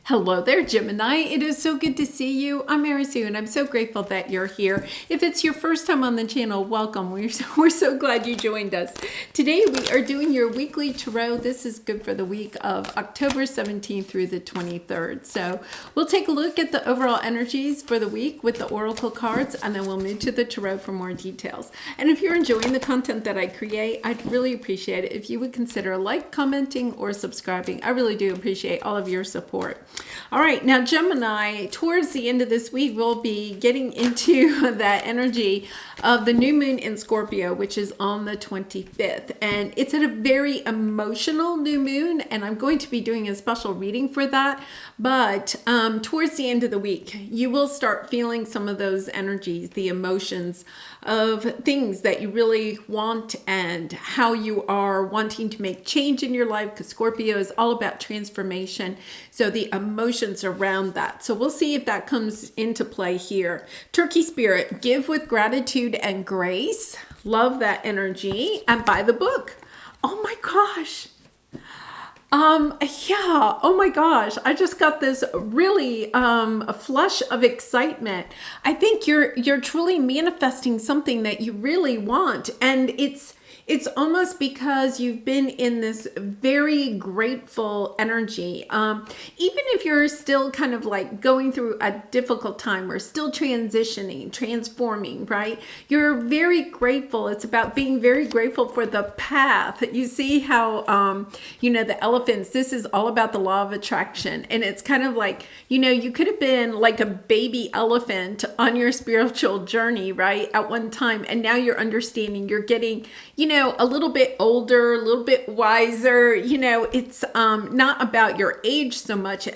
Hello there, Gemini. It is so good to see you. I'm Mary Sue, and I'm so grateful that you're here. If it's your first time on the channel, welcome. We're so glad you joined us. Today, we are doing your weekly tarot. This is good for the week of October 17th through the 23rd. So we'll take a look at the overall energies for the week with the oracle cards, and then we'll move to the tarot for more details. And if you're enjoying the content that I create, I'd really appreciate it if you would consider commenting, or subscribing. I really do appreciate all of your support. All right, now Gemini, towards the end of this week, we'll be getting into that energy of the new moon in Scorpio, which is on the 25th. And it's at a very emotional new moon, and I'm going to be doing a special reading for that. But towards the end of the week, you will start feeling some of those energies, the emotions of things that you really want and how you are wanting to make change in your life, because Scorpio is all about transformation. So the emotions around that. So we'll see if that comes into play here. Turkey spirit, give with gratitude and grace. Love that energy. And buy the book. Oh my gosh. Yeah, oh my gosh, I just got this really a flush of excitement. I think you're truly manifesting something that you really want, and it's almost because you've been in this very grateful energy. Even if you're still kind of like going through a difficult time, or still transitioning, transforming, right? You're very grateful. It's about being very grateful for the path. You see how, the elephants, this is all about the law of attraction. And it's kind of like, you could have been like a baby elephant on your spiritual journey, right? At one time. And now you're understanding, you're getting, a little bit older, a little bit wiser. It's not about your age so much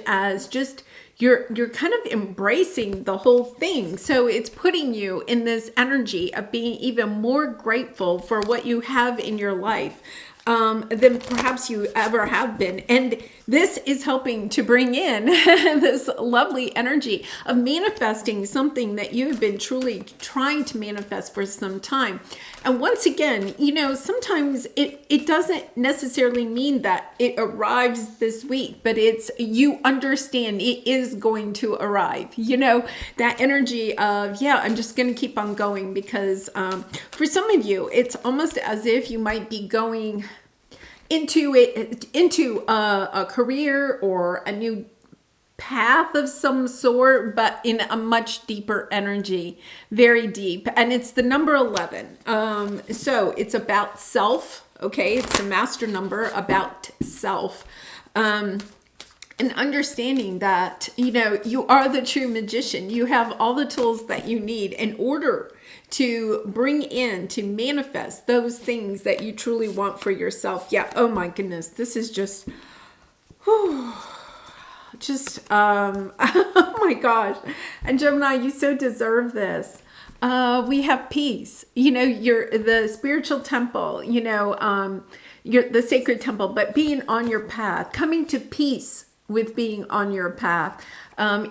as just you're kind of embracing the whole thing. So it's putting you in this energy of being even more grateful for what you have in your life than perhaps you ever have been. And this is helping to bring in this lovely energy of manifesting something that you've been truly trying to manifest for some time. And once again, sometimes it doesn't necessarily mean that it arrives this week, but you understand it is going to arrive. That energy of, I'm just going to keep on going, because for some of you, it's almost as if you might be going into a career or a new path of some sort, but in a much deeper energy, very deep. And it's the number 11. So it's about self. Okay. It's the master number about self. And understanding that, you are the true magician. You have all the tools that you need in order to bring in, to manifest those things that you truly want for yourself. Yeah. Oh my goodness. This is just, oh my gosh. And Gemini, you so deserve this. We have peace. You're the spiritual temple, you're the sacred temple, but being on your path, coming to peace with being on your path.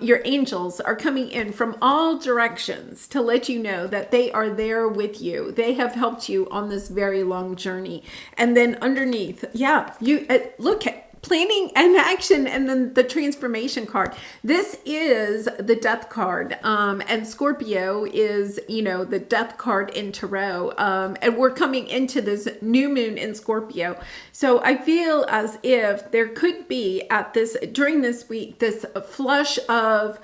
Your angels are coming in from all directions to let you know that they are there with you. They have helped you on this very long journey. And then underneath, you look at planning and action, and then the transformation card. This is the death card, and Scorpio is, the death card in tarot, and we're coming into this new moon in Scorpio. So I feel as if there could be during this week, this flush of,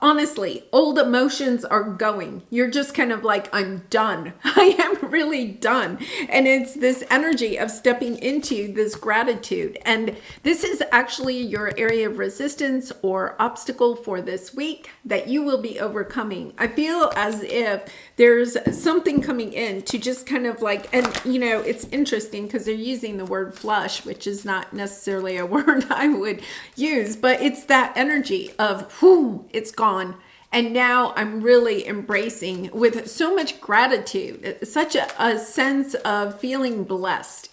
honestly, old emotions are going. You're just kind of like, I'm done. I am really done. And it's this energy of stepping into this gratitude. And this is actually your area of resistance or obstacle for this week that you will be overcoming. I feel as if there's something coming in to just kind of like, and it's interesting because they're using the word flush, which is not necessarily a word I would use, but it's that energy of, it's gone. And now I'm really embracing with so much gratitude, such a sense of feeling blessed,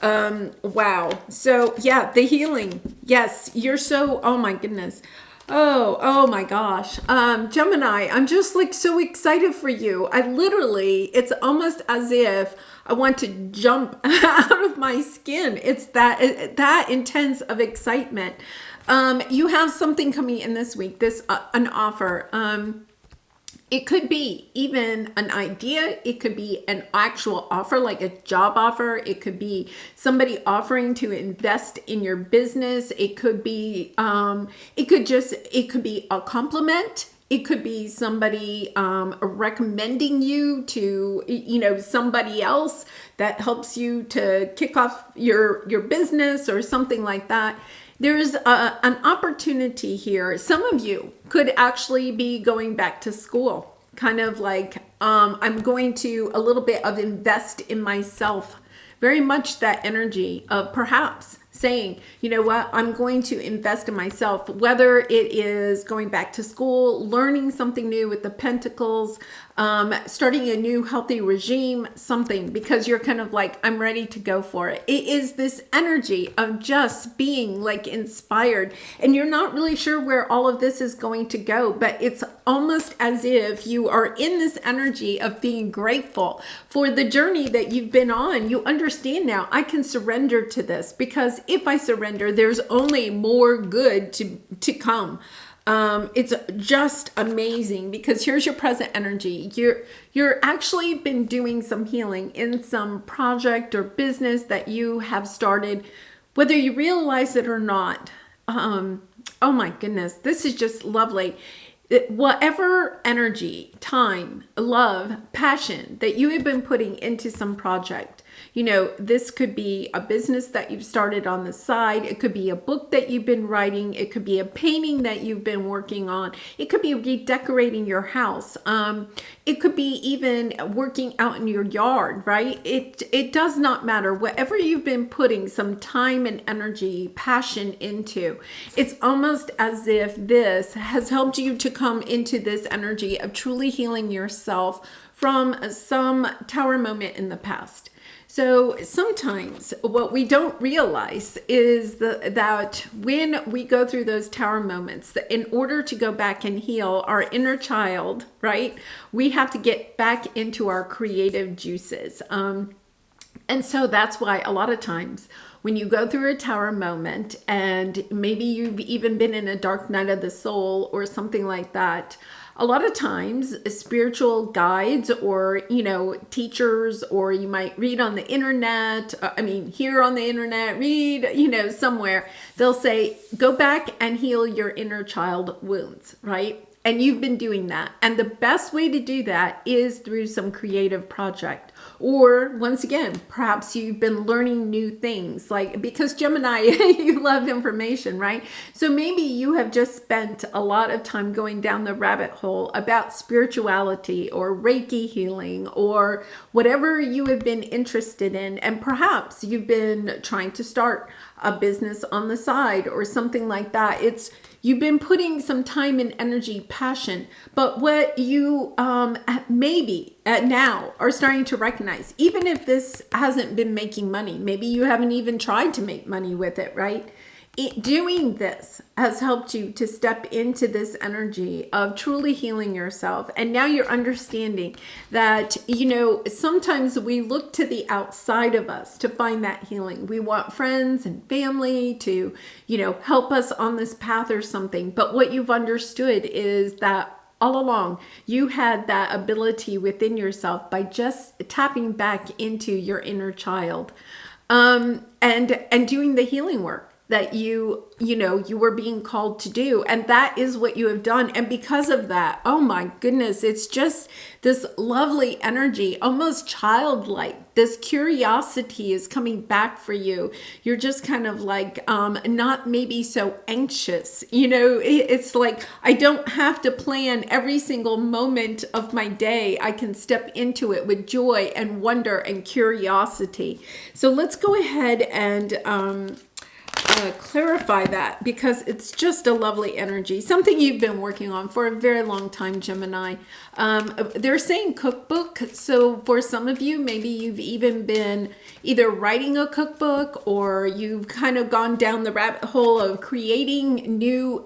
wow. So yeah, the healing. Yes, you're so, oh my goodness. Oh my gosh. Gemini, I'm just like so excited for you. I literally, it's almost as if I want to jump out of my skin. It's that intense of excitement. You have something coming in this week, an offer. It could be even an idea. It could be an actual offer, like a job offer. It could be somebody offering to invest in your business. It could be, it could be a compliment. It could be somebody recommending you to, somebody else that helps you to kick off your business or something like that. There's an opportunity here. Some of you could actually be going back to school, kind of like I'm going to a little bit of invest in myself. Very much that energy of perhaps saying, you know what, I'm going to invest in myself, whether it is going back to school, learning something new with the pentacles, starting a new healthy regime, something, because you're kind of like, I'm ready to go for it. It is this energy of just being like inspired, and you're not really sure where all of this is going to go, but it's almost as if you are in this energy of being grateful for the journey that you've been on. You understand now, I can surrender to this, because if I surrender, there's only more good to come. It's just amazing, because here's your present energy. You're actually been doing some healing in some project or business that you have started, whether you realize it or not. Oh my goodness, this is just lovely. Whatever energy, time, love, passion that you have been putting into some project, this could be a business that you've started on the side. It could be a book that you've been writing. It could be a painting that you've been working on. It could be redecorating your house. It could be even working out in your yard, right? It does not matter. Whatever you've been putting some time and energy, passion into, it's almost as if this has helped you to come into this energy of truly healing yourself from some tower moment in the past. So sometimes what we don't realize is that when we go through those tower moments, that in order to go back and heal our inner child, right, we have to get back into our creative juices. And so that's why a lot of times when you go through a tower moment, and maybe you've even been in a dark night of the soul or something like that, a lot of times spiritual guides or, teachers, or you might read on the internet, hear on the internet, read, somewhere, they'll say, go back and heal your inner child wounds, right? And you've been doing that. And the best way to do that is through some creative project. Or once again, perhaps you've been learning new things, like, because Gemini, you love information, right? So maybe you have just spent a lot of time going down the rabbit hole about spirituality or Reiki healing or whatever you have been interested in. And perhaps you've been trying to start a business on the side or something like that. You've been putting some time and energy, passion, but what you maybe now are starting to recognize, even if this hasn't been making money, maybe you haven't even tried to make money with it, right? Doing this has helped you to step into this energy of truly healing yourself. And now you're understanding that, sometimes we look to the outside of us to find that healing. We want friends and family to, help us on this path or something. But what you've understood is that all along, you had that ability within yourself by just tapping back into your inner child, and doing the healing work that you were being called to do. And that is what you have done. And because of that, oh my goodness, it's just this lovely energy, almost childlike. This curiosity is coming back for you. You're just kind of like, not maybe so anxious. It's like, I don't have to plan every single moment of my day. I can step into it with joy and wonder and curiosity. So let's go ahead and clarify that because it's just a lovely energy. Something you've been working on for a very long time, Gemini. They're saying cookbook. So for some of you, maybe you've even been either writing a cookbook or you've kind of gone down the rabbit hole of creating new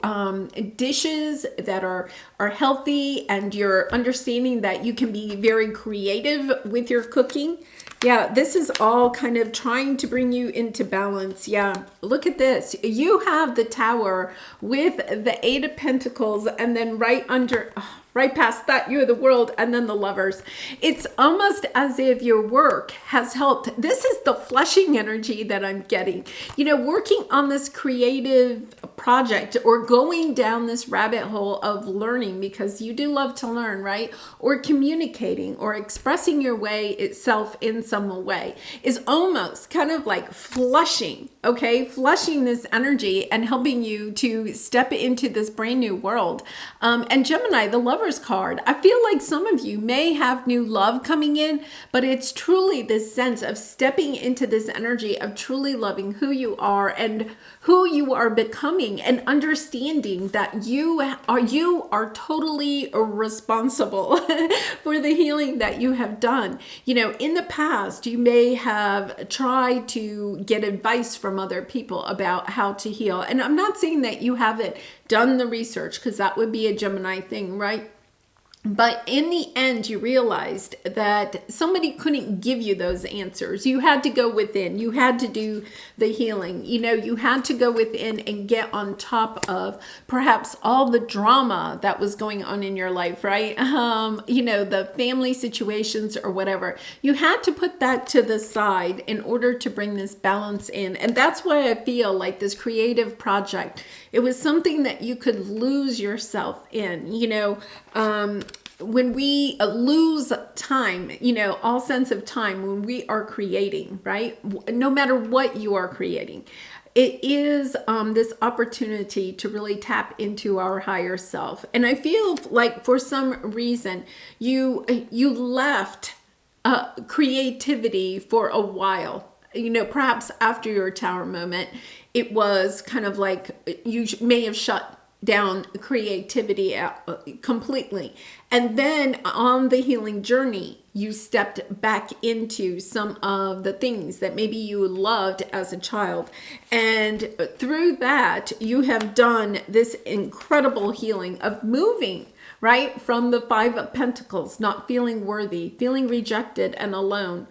dishes that are healthy, and you're understanding that you can be very creative with your cooking. Yeah, this is all kind of trying to bring you into balance. Yeah, look at this. You have the Tower with the Eight of Pentacles, and then right under, right past that, you have the World, and then the Lovers. It's almost as if your work has helped. This is the flushing energy that I'm getting. You know, working on this creative project or going down this rabbit hole of learning, because you do love to learn, right? Or communicating or expressing your way itself in some way is almost kind of like flushing, okay? Flushing this energy and helping you to step into this brand new world. And Gemini, the Lovers card, I feel like some of you may have new love coming in, but it's truly this sense of stepping into this energy of truly loving who you are and who you are becoming, and understanding that you are totally responsible for the healing that you have done. You know, in the past, you may have tried to get advice from other people about how to heal. And I'm not saying that you haven't done the research, because that would be a Gemini thing, right? But in the end, you realized that somebody couldn't give you those answers. You had to go within. You had to do the healing. You know, you had to go within and get on top of perhaps all the drama that was going on in your life, right? You know, the family situations or whatever. You had to put that to the side in order to bring this balance in. And that's why I feel like this creative project, it was something that you could lose yourself in, you know. When we lose time, you know, all sense of time when we are creating, right? No matter what you are creating, it is this opportunity to really tap into our higher self. And I feel like for some reason you left creativity for a while. You know, perhaps after your Tower moment, it was kind of like you may have shut down creativity completely. And then on the healing journey, you stepped back into some of the things that maybe you loved as a child. And through that, you have done this incredible healing of moving, right? From the Five of Pentacles, not feeling worthy, feeling rejected and alone.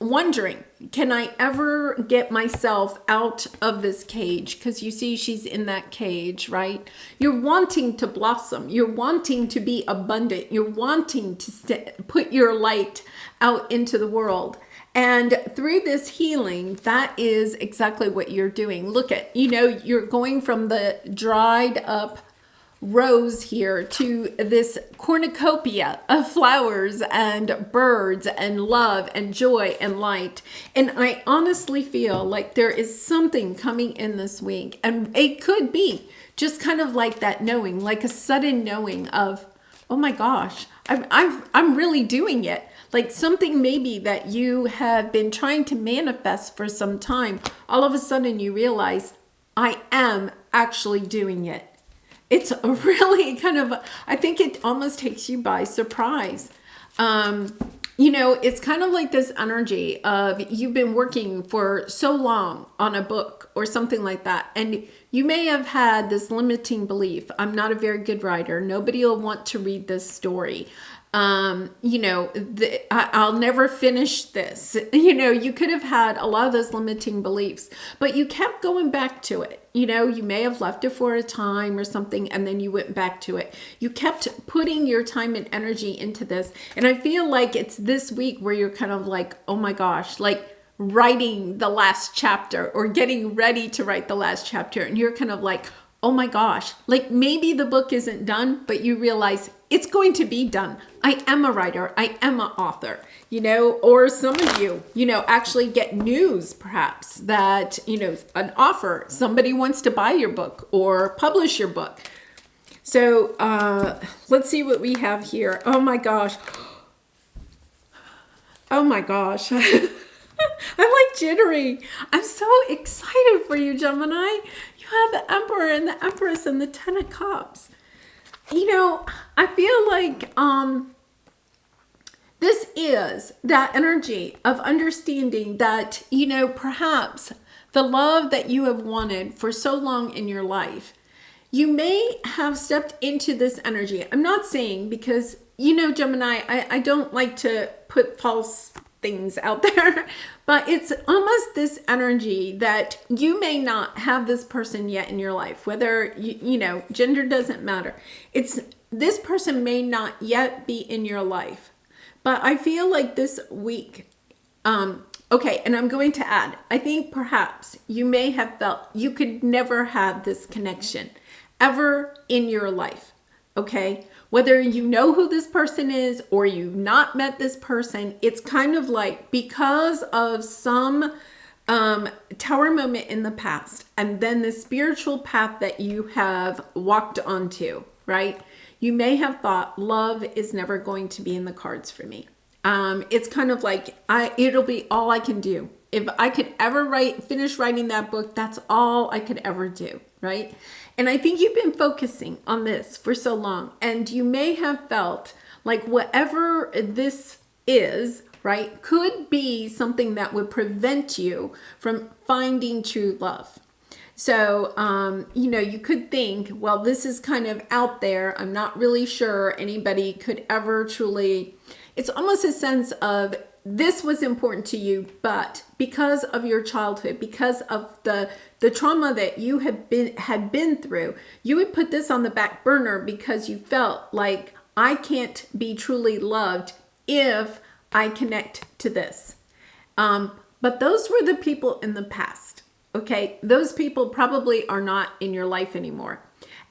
Wondering, can I ever get myself out of this cage? Because you see, she's in that cage, right? You're wanting to blossom. You're wanting to be abundant. You're wanting to put your light out into the world. And through this healing, that is exactly what you're doing. Look at, you know, you're going from the dried up rose here to this cornucopia of flowers and birds and love and joy and light. And I honestly feel like there is something coming in this week, and it could be just kind of like that knowing, like a sudden knowing of, oh my gosh, I'm really doing it. Like something maybe that you have been trying to manifest for some time, all of a sudden you realize, I am actually doing it. It's really kind of, I think it almost takes you by surprise. You know, it's kind of like this energy of you've been working for so long on a book or something like that. And you may have had this limiting belief. I'm not a very good writer. Nobody will want to read this story. You know, I'll never finish this. You know, you could have had a lot of those limiting beliefs, but you kept going back to it. You know, you may have left it for a time or something, and then you went back to it. You kept putting your time and energy into this. And I feel like it's this week where you're kind of like, oh my gosh, like writing the last chapter or getting ready to write the last chapter. And you're kind of like, oh my gosh, like maybe the book isn't done, but you realize it's going to be done. I am a writer. I am an author, you know, or some of you, you know, actually get news perhaps that, you know, an offer, somebody wants to buy your book or publish your book. So let's see what we have here. Oh my gosh. Oh my gosh. I'm like jittery. I'm so excited for you, Gemini. You have the Emperor and the Empress and the Ten of Cups. You know, I feel like this is that energy of understanding that, you know, perhaps the love that you have wanted for so long in your life, you may have stepped into this energy. I'm not saying, because, you know, Gemini, I don't like to put false things out there, but it's almost this energy that you may not have this person yet in your life, whether, you know, gender doesn't matter. It's this person may not yet be in your life. But I feel like this week, okay, and I'm going to add, I think perhaps you may have felt you could never have this connection ever in your life, okay? Whether you know who this person is or you've not met this person, it's kind of like because of some tower moment in the past and then the spiritual path that you have walked onto, right? You may have thought love is never going to be in the cards for me. It's kind of like it'll be all I can do. If I could ever finish writing that book, that's all I could ever do, right? And I think you've been focusing on this for so long, and you may have felt like whatever this is, right, could be something that would prevent you from finding true love. So, you know, you could think, well, this is kind of out there. I'm not really sure anybody could ever truly, it's almost a sense of this was important to you, but because of your childhood, because of the trauma that you had been through, you would put this on the back burner because you felt like I can't be truly loved if I connect to this. But those were the people in the past. Okay, those people probably are not in your life anymore.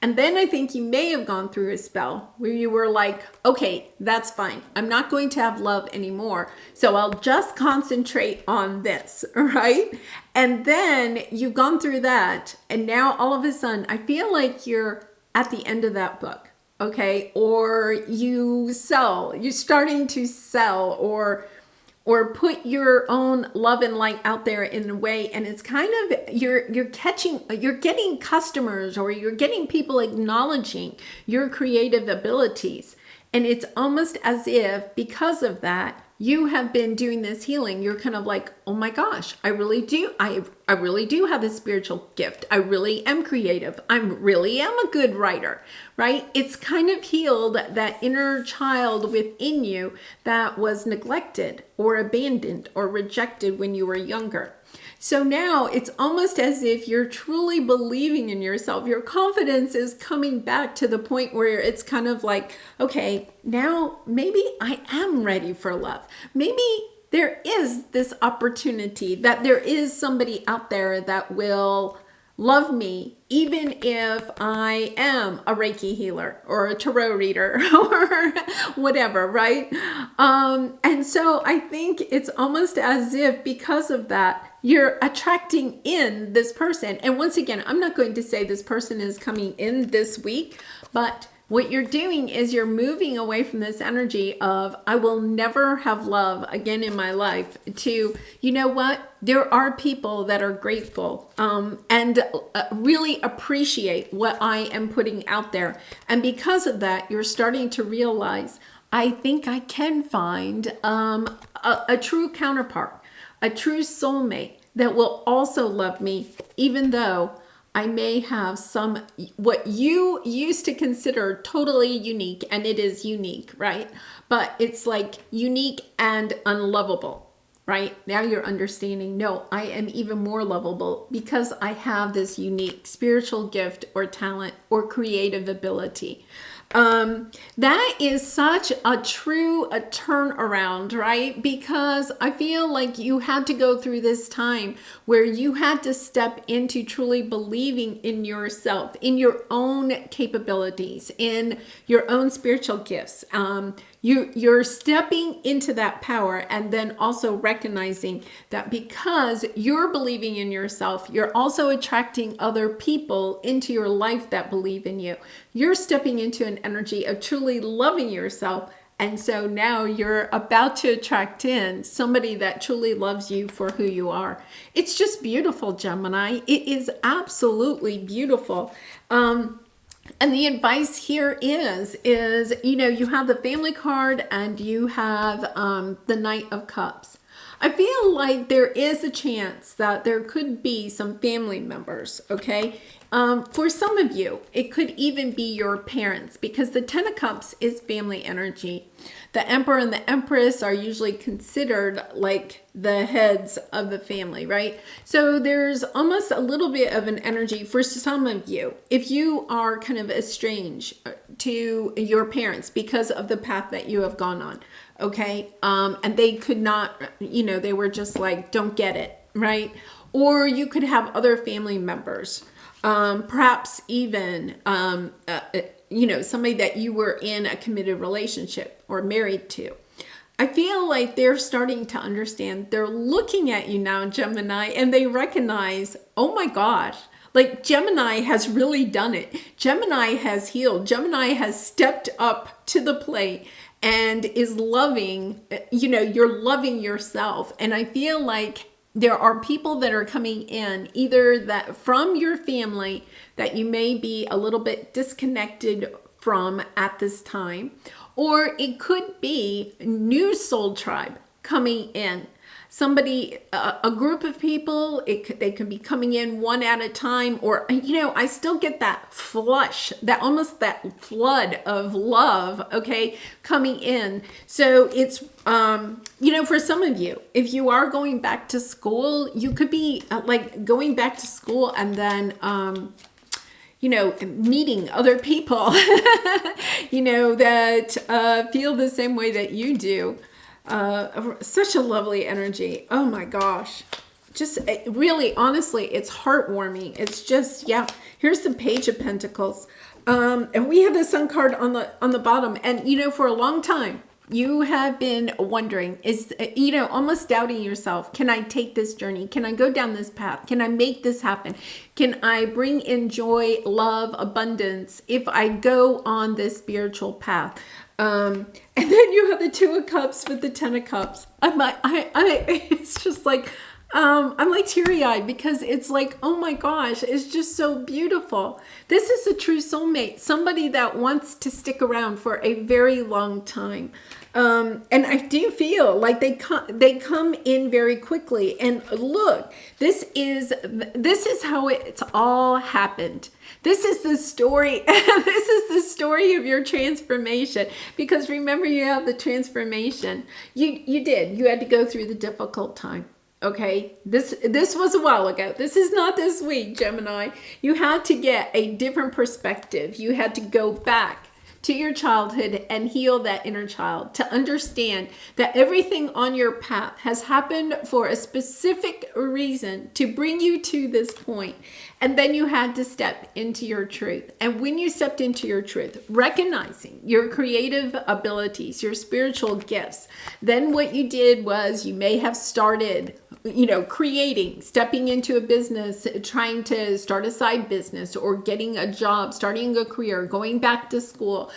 And then I think you may have gone through a spell where you were like, okay, that's fine. I'm not going to have love anymore. So I'll just concentrate on this, right? And then you've gone through that. And now all of a sudden, I feel like you're at the end of that book, okay? Or you're starting to sell or put your own love and light out there in a way, and it's kind of you're getting customers, or you're getting people acknowledging your creative abilities, and it's almost as if because of that you have been doing this healing. You're kind of like, oh my gosh, I really do have this spiritual gift. I really am creative. I really am a good writer, right? It's kind of healed that inner child within you that was neglected or abandoned or rejected when you were younger. So now it's almost as if you're truly believing in yourself. Your confidence is coming back to the point where it's kind of like, okay, now maybe I am ready for love. Maybe there is this opportunity that there is somebody out there that will love me, even if I am a Reiki healer or a tarot reader or whatever, right? And so I think it's almost as if because of that, you're attracting in this person. And once again, I'm not going to say this person is coming in this week, but what you're doing is you're moving away from this energy of, I will never have love again in my life, to, you know what? There are people that are grateful and really appreciate what I am putting out there. And because of that, you're starting to realize, I think I can find a true counterpart, a true soulmate that will also love me, even though I may have some, what you used to consider totally unique, and it is unique, right? But it's like unique and unlovable, right? Now you're understanding, no, I am even more lovable because I have this unique spiritual gift or talent or creative ability. That is such a turnaround, right? Because I feel like you had to go through this time where you had to step into truly believing in yourself, in your own capabilities, in your own spiritual gifts. You're stepping into that power, and then also recognizing that because you're believing in yourself, you're also attracting other people into your life that believe in you. You're stepping into an energy of truly loving yourself And so now you're about to attract in somebody that truly loves you for who you are. It's just beautiful, Gemini. It is absolutely beautiful. And the advice here is, you have the family card and you have the Knight of Cups. I feel like there is a chance that there could be some family members, okay? For some of you, it could even be your parents, because the Ten of Cups is family energy. The Emperor and the Empress are usually considered like the heads of the family, right? So there's almost a little bit of an energy for some of you. If you are kind of estranged to your parents because of the path that you have gone on, okay? And they could not, they were just like, don't get it, right? Or you could have other family members, perhaps even, somebody that you were in a committed relationship or married to. I feel like they're starting to understand. They're looking at you now, Gemini, and they recognize, oh my gosh, like Gemini has really done it. Gemini has healed. Gemini has stepped up to the plate and is loving, you're loving yourself. And I feel like there are people that are coming in, either that from your family that you may be a little bit disconnected from at this time, or it could be new soul tribe coming in. Somebody, a group of people, they could be coming in one at a time, or, I still get that flush, that flood of love, okay, coming in. So it's, for some of you, if you are going back to school, you could be like going back to school and then, meeting other people, that feel the same way that you do. Such a lovely energy. Oh my gosh. Just really, honestly, it's heartwarming. It's just, here's the Page of Pentacles. And we have the Sun card on the bottom. And, for a long time, you have been wondering, almost doubting yourself. Can I take this journey? Can I go down this path? Can I make this happen? Can I bring in joy, love, abundance if I go on this spiritual path? And then you have the Two of Cups with the Ten of Cups. It's just like, I'm like teary-eyed, because it's like, oh my gosh, it's just so beautiful. This is a true soulmate, somebody that wants to stick around for a very long time. And I do feel like they come in very quickly. And look, this is how it's all happened. This is the story. This is the story of your transformation. Because remember, you have the transformation. You had to go through the difficult time. Okay, this was a while ago. This is not this week, Gemini. You had to get a different perspective. You had to go back to your childhood and heal that inner child, to understand that everything on your path has happened for a specific reason to bring you to this point. And then you had to step into your truth. And when you stepped into your truth, recognizing your creative abilities, your spiritual gifts, then what you did was you may have started creating, stepping into a business, trying to start a side business, or getting a job, starting a career, going back to school,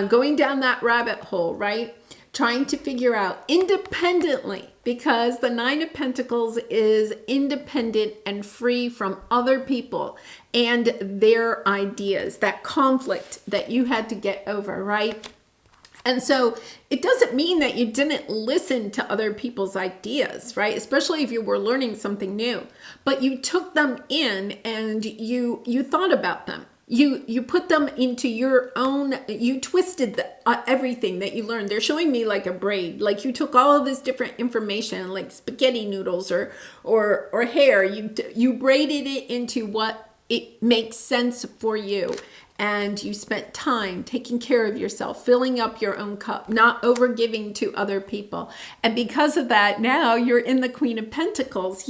going down that rabbit hole, right? Trying to figure out independently, because the Nine of Pentacles is independent and free from other people and their ideas, that conflict that you had to get over, right? And so it doesn't mean that you didn't listen to other people's ideas, right? Especially if you were learning something new, but you took them in and you thought about them. You put them into your own, you twisted everything that you learned. They're showing me like a braid, like you took all of this different information, like spaghetti noodles or hair. You braided it into what it makes sense for you. And you spent time taking care of yourself, filling up your own cup, not overgiving to other people. And because of that, now you're in the Queen of Pentacles,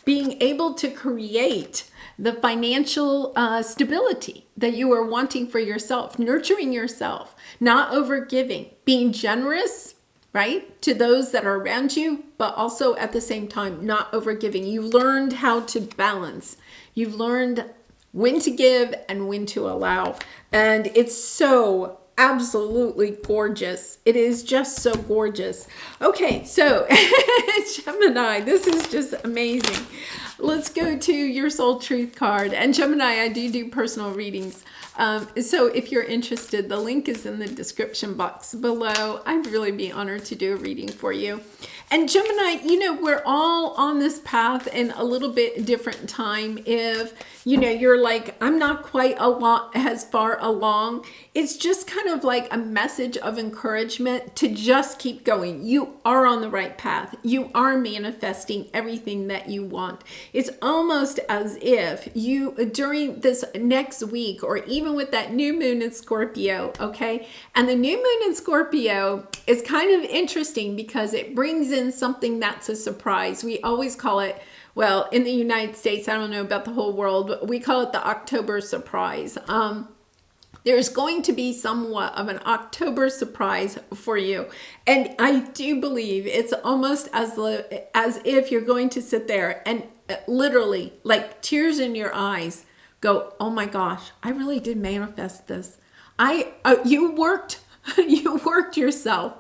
being able to create the financial stability that you are wanting for yourself, nurturing yourself, not overgiving, being generous, right, to those that are around you, but also at the same time, not overgiving. You've learned how to balance. You've learned when to give and when to allow. And it's so absolutely gorgeous. It is just so gorgeous. Okay, so Gemini, this is just amazing. Let's go to your soul truth card. And Gemini, I do personal readings. So if you're interested, the link is in the description box below. I'd really be honored to do a reading for you. And Gemini, you know, we're all on this path in a little bit different time. If, you know, you're like, I'm not quite as far along, it's just kind of like a message of encouragement to just keep going. You are on the right path. You are manifesting everything that you want. It's almost as if you, during this next week, or even with that new moon in Scorpio, okay? And the new moon in Scorpio is kind of interesting because it brings in something that's a surprise. We always call it, well, in the United States, I don't know about the whole world, but we call it the October surprise. There's going to be somewhat of an October surprise for you. And I do believe it's almost as if you're going to sit there and literally, like tears in your eyes, go, oh my gosh, I really did manifest this. You worked yourself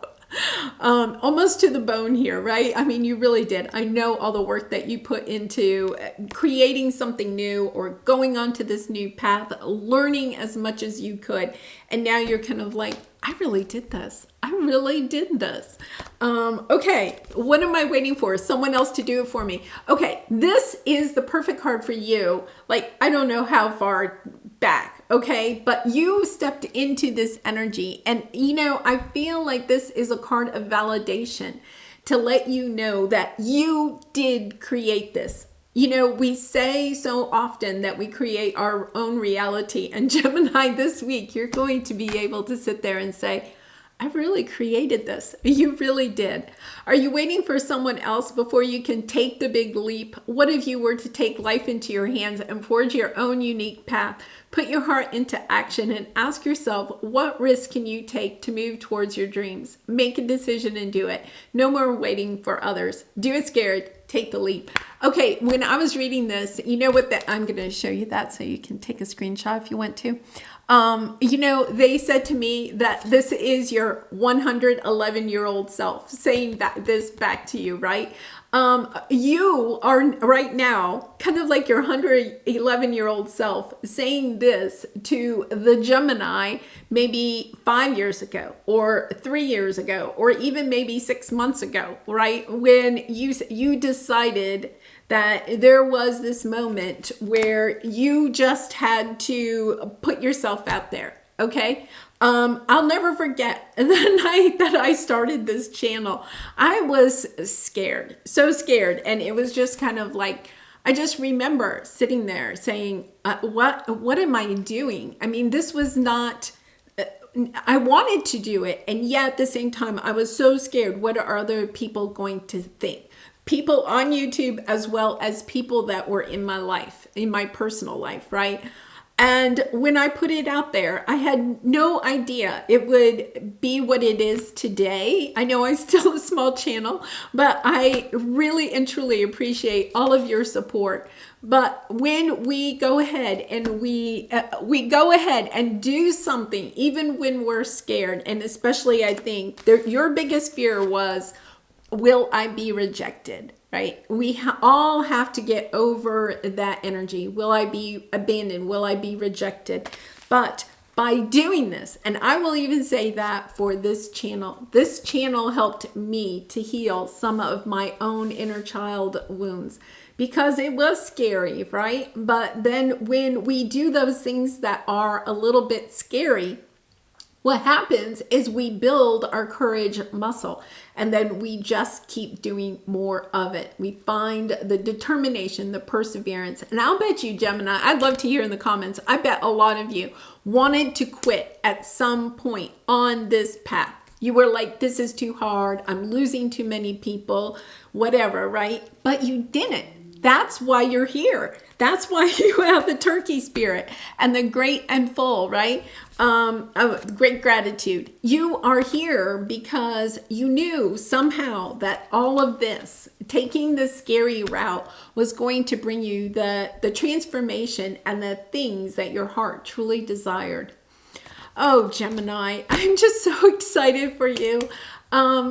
almost to the bone here, right? I mean, you really did. I know all the work that you put into creating something new or going on to this new path, learning as much as you could. And now you're kind of like, I really did this. I really did this. Okay, what am I waiting for? Someone else to do it for me. Okay, this is the perfect card for you. Like, I don't know how far back, okay? But you stepped into this energy. And, you know, I feel like this is a card of validation to let you know that you did create this. You know, we say so often that we create our own reality. And Gemini, this week, you're going to be able to sit there and say, I really created this. You really did. Are you waiting for someone else before you can take the big leap? What if you were to take life into your hands and forge your own unique path? Put your heart into action and ask yourself, what risk can you take to move towards your dreams? Make a decision and do it. No more waiting for others. Do it scared. Take the leap. Okay, when I was reading this, you know what, I'm going to show you that so you can take a screenshot if you want to. You know, they said to me that this is your 111-year-old self saying this back to you, right? You are right now kind of like your 111-year-old self saying this to the Gemini maybe 5 years ago or 3 years ago, or even maybe 6 months ago, right? When you decided that there was this moment where you just had to put yourself out there, okay? I'll never forget the night that I started this channel. I was scared, so scared. And it was just kind of like, I just remember sitting there saying, what am I doing? I mean, this was not, I wanted to do it. And yet at the same time, I was so scared. What are other people going to think? People on YouTube, as well as people that were in my life, in my personal life, right? And when I put it out there, I had no idea it would be what it is today. I know I'm still a small channel, but I really and truly appreciate all of your support. But when we go ahead and we go ahead and do something, even when we're scared, and especially I think your biggest fear was, will I be rejected? Right? We all have to get over that energy. Will I be abandoned? Will I be rejected? But by doing this, and I will even say that for this channel helped me to heal some of my own inner child wounds, because it was scary, right? But then when we do those things that are a little bit scary, what happens is we build our courage muscle, and then we just keep doing more of it. We find the determination, the perseverance. And I'll bet you, Gemini, I'd love to hear in the comments, I bet a lot of you wanted to quit at some point on this path. You were like, this is too hard. I'm losing too many people, whatever, right? But you didn't. That's why you're here. That's why you have the turkey spirit and the great and full, right? Great gratitude. You are here because you knew somehow that all of this, taking the scary route, was going to bring you the transformation and the things that your heart truly desired. Oh, Gemini, I'm just so excited for you.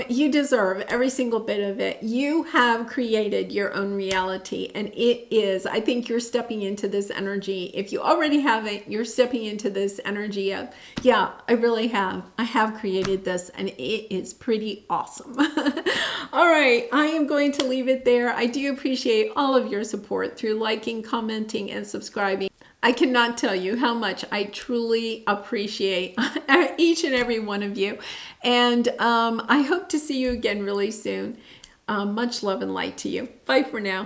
You deserve every single bit of it. You have created your own reality, and it is, I think you're stepping into this energy. If you already haven't, you're stepping into this energy of, yeah, I really have. I have created this, and it is pretty awesome. All right, I am going to leave it there. I do appreciate all of your support through liking, commenting, and subscribing. I cannot tell you how much I truly appreciate each and every one of you. And I hope to see you again really soon. Much love and light to you. Bye for now.